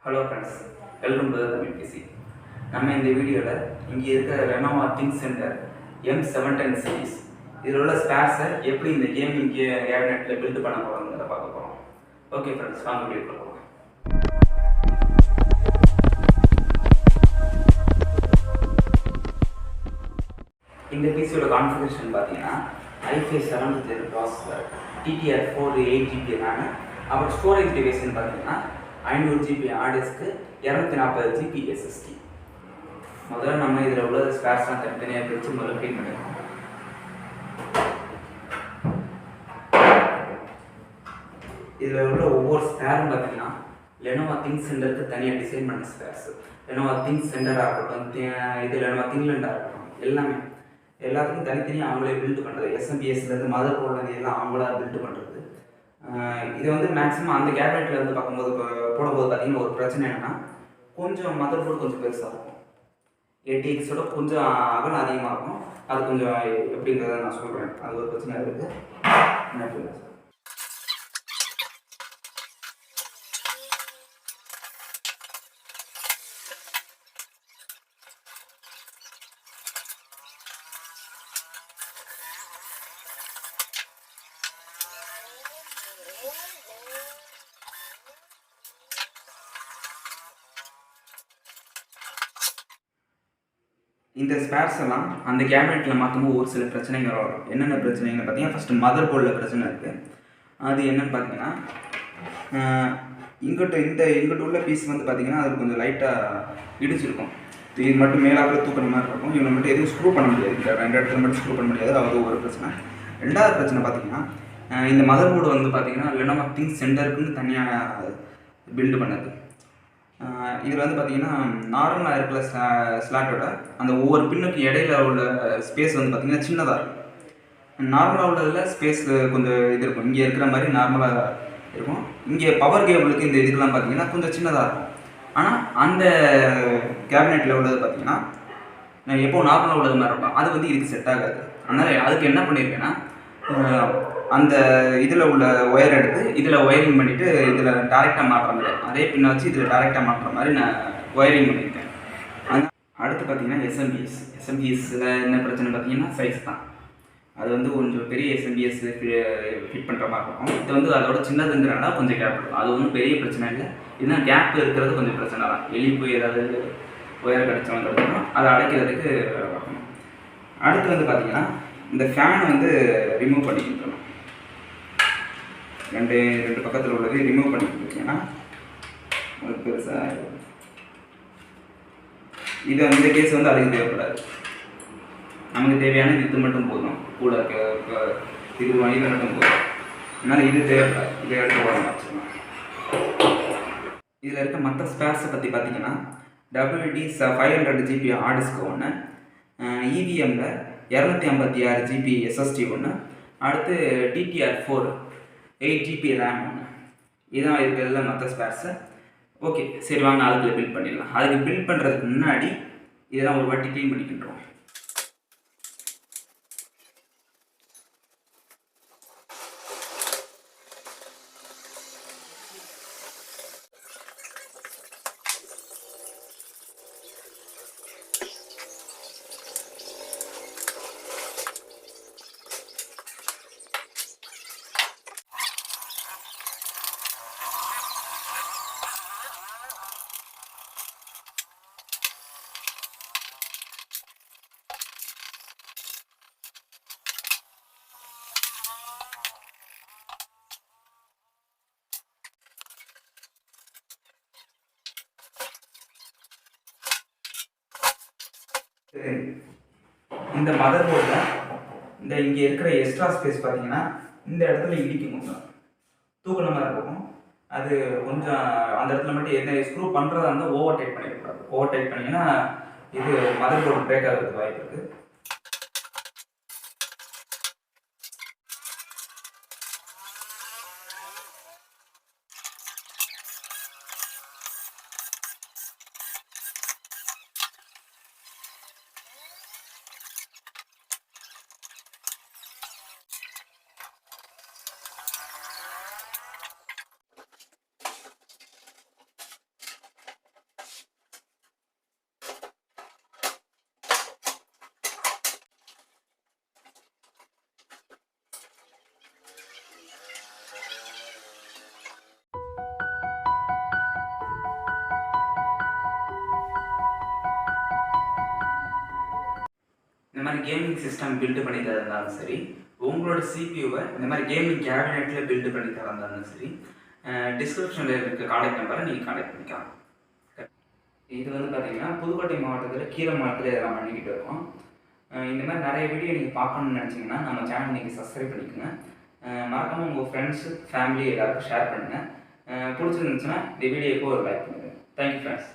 Hello friends, welcome to the PC. நம்ம இந்த வீடியோவில் இங்கே இருக்கிற Lenovo thinkcentre M710 series இதில் உள்ள ஸ்பேர்ஸை எப்படி இந்த கேமிங் கேபினெட்டில் பில்ட் பண்ண போகிறோங்கிறத பார்க்க போகிறோம். ஓகே ஃப்ரெண்ட்ஸ், வாங்க வீடியோக்குள்ள போகலாம். இந்த பிசியோட கான்ஃபிகரேஷன் பார்த்தீங்கன்னா i5 7 processor, TTR4 8GB RAM, அப்புறம் ஸ்டோரேஜ் டிவைஸ்ன்னு பார்த்தீங்கன்னா 500 GB hard disk, 240 GB SSD. முதல்ல நம்ம இதில் உள்ள ஸ்பேர்ஸ்லாம் தனித்தனியாக பிரித்து முதல்ல க்ளீன் பண்ணிடுவோம். இதில் உள்ள ஒவ்வொரு ஸ்பேரும் பார்த்தீங்கன்னா Lenovo thinkcentre தனியாக டிசைன் பண்ண ஸ்பேர்ஸ். Lenovo thinkcentre-ஆக இருக்கட்டும், இது Lenovo thinkland-ஆக இருக்கட்டும், எல்லாத்துக்கும் தனித்தனியாக அவங்களே பில்டு பண்ணுறது. SMPSலேருந்து மதர் போர்ட்லேருந்து எல்லாம் அவங்களா பில்டு பண்ணுறது. இது வந்து மேக்ஸிமம் அந்த கேபினெட்டில் வந்து பார்க்கும்போது போடும்போது பார்த்தீங்கன்னா ஒரு பிரச்சனை என்னென்னா, கொஞ்சம் மதர் போர்டு கொஞ்சம் பெருசாக இருக்கும். 8Xோட கொஞ்சம் அகலம் அதிகமாக இருக்கும். அது கொஞ்சம் எப்படிங்கிறத நான் சொல்கிறேன். அது ஒரு பிரச்சனை இருக்குது. இந்த ஸ்பேர்ஸ் எல்லாம் அந்த கேபினெட்டில் மாற்றும்போது ஒரு சில பிரச்சனைகள் வரும். என்னென்ன பிரச்சனைன்னு பார்த்தீங்கன்னா, ஃபஸ்ட்டு மதர் போர்டில் பிரச்சனை இருக்குது. அது என்னென்னு பார்த்தீங்கன்னா, இங்கிட்ட உள்ள பீஸ் வந்து பார்த்தீங்கன்னா அது கொஞ்சம் லைட்டாக இடிச்சிருக்கும். இது மட்டும் மேலாப்பில் தூக்குற மாதிரி இருக்கும். இவனை மட்டும் எதுவும் ஸ்க்ரூ பண்ண முடியாது. இந்த 2 இடத்துல மட்டும் ஸ்க்ரூ பண்ண முடியாது. அது ஒரு பிரச்சனை. ரெண்டாவது பிரச்சனை பார்த்தீங்கன்னா, இந்த மதர் போர்டு வந்து பார்த்தீங்கன்னா Lenovo thinkcentre-க்குன்னு தனியாக பில்டு பண்ணது. இதில் வந்து பார்த்தீங்கன்னா நார்மலாக இருக்கிற ஸ்லாட்டோட அந்த ஒவ்வொரு பின்னுக்கு இடையில உள்ள ஸ்பேஸ் வந்து பார்த்தீங்கன்னா சின்னதாக இருக்கும். நார்மலாக உள்ளதில் ஸ்பேஸ் கொஞ்சம் இது இருக்கும். இங்கே இருக்கிற மாதிரி நார்மலாக இருக்கும். இங்கே பவர் கேபிளுக்கு இந்த இதுக்கெல்லாம் பார்த்தீங்கன்னா கொஞ்சம் சின்னதாக இருக்கும். ஆனால் அந்த கேபினெட்டில் உள்ளது பார்த்தீங்கன்னா எப்போது நார்மலாக உள்ளது மாதிரி இருக்கும். அது வந்து இதுக்கு செட் ஆகாது. அதனால் அதுக்கு என்ன பண்ணியிருக்கேன்னா, அந்த இதில் உள்ள ஒயர் எடுத்து இதில் ஒயரிங் பண்ணிவிட்டு இதில் டேரெக்டாக மாட்டுற மாதிரி, அதே பின்ன வச்சு இதில் டேரெக்டாக மாட்டுற மாதிரி நான் ஒயரிங் பண்ணியிருக்கேன். அடுத்து பார்த்தீங்கன்னா எஸ்எம்பிஎஸ்ஸில் என்ன பிரச்சனை பார்த்தீங்கன்னா சைஸ் தான். அது வந்து கொஞ்சம் பெரிய எஸ்எம்பிஎஸ் ஃபிட் பண்ணுற மாதிரி இருக்கும். இது வந்து அதோட சின்னதுங்கிறனால கொஞ்சம் கேப் இருக்கும். அது ஒன்றும் பெரிய பிரச்சனை இல்லை. இதுதான் கேப் இருக்கிறது கொஞ்சம் பிரச்சனை தான். வெளியே போய் ஏதாவது ஒயர் கிடச்சவங்க அதை அடைக்கிறதுக்கு பார்க்கணும். அடுத்து வந்து பார்த்தீங்கன்னா இந்த ஃபேன் வந்து ரிமூவ் பண்ணிக்கிட்டோம். ரெண்டு பக்கத்தில் உள்ளது ரிமூவ் பண்ணிக்கிட்டீங்கன்னா ஒரு பெருசாக இது இந்த கேஸ் வந்து அதுக்கு தேவைப்படாது. நமக்கு தேவையான இது மட்டும் போதும். கூட இது வணிகம் மட்டும் போதும். அதனால் இது தேவைப்படாது. இதை எடுத்து ஓட வச்சுக்கலாம். இதில் இருக்க மற்ற ஸ்பேர்ஸை பற்றி பார்த்தீங்கன்னா WD 500 GB ஹார்ட் டிஸ்க் ஒன்று, EVM-ல் 256 GB SSD ஒன்று, அடுத்து TTR4 8GB RAM ஒன்று. இதுதான் இருக்கிறதுல மற்ற ஸ்பேர்ஸு. ஓகே, சரி வாங்க அதுக்குள்ள பில்ட் பண்ணிடலாம். அதுக்கு பில்ட் பண்ணுறதுக்கு முன்னாடி இதெல்லாம் ஒரு வாட்டி க்ளீன் பண்ணிக்கிட்டுருவோம். இந்த மதர் போர்டில் இந்த இங்கே இருக்கிற எக்ஸ்ட்ரா ஸ்பேஸ் பார்த்தீங்கன்னா இந்த இடத்துல இடிக்கும், கொஞ்சம் தூக்குன மாதிரி இருக்கும். அது கொஞ்சம் அந்த இடத்துல மட்டும் என்ன ஸ்க்ரூ பண்ணுறதா இருந்தால் ஓவர் டைட் பண்ணிடக்கூடாது. ஓவர் டைட் பண்ணிங்கன்னா இது மதர் போர்டு பிரேக் ஆகிறதுக்கு வாய்ப்பு இருக்குது. மாதிரி கேமிங் சிஸ்டம் பில்டு பண்ணி தரந்தாலும் சரி, உங்களோட சிபியூவை இந்த மாதிரி கேமிங் கேபினெட்டில் பில்டு பண்ணி தரந்தாலும் சரி, டிஸ்கிரிப்ஷனில் இருக்க கான்டாக்ட் நம்பரை நீங்கள் கான்டாக்ட் பண்ணிக்கலாம். இது வந்து பார்த்தீங்கன்னா புதுக்கோட்டை மாவட்டத்தில் கீரமாங்கலத்தில் இதெல்லாம் பண்ணிக்கிட்டு இருக்கோம். இந்த மாதிரி நிறைய வீடியோ நீங்கள் பார்க்கணுன்னு நினச்சிங்கன்னா நம்ம சேனல் நீங்கள் சப்ஸ்கிரைப் பண்ணிக்கோங்க. மறக்காமல் உங்கள் ஃப்ரெண்ட்ஸு ஃபேமிலி எல்லாருக்கும் ஷேர் பண்ணுங்கள். பிடிச்சிருந்துச்சுன்னா இந்த வீடியோக்கு ஒரு லைக் பண்ணுங்கள். Thank you friends.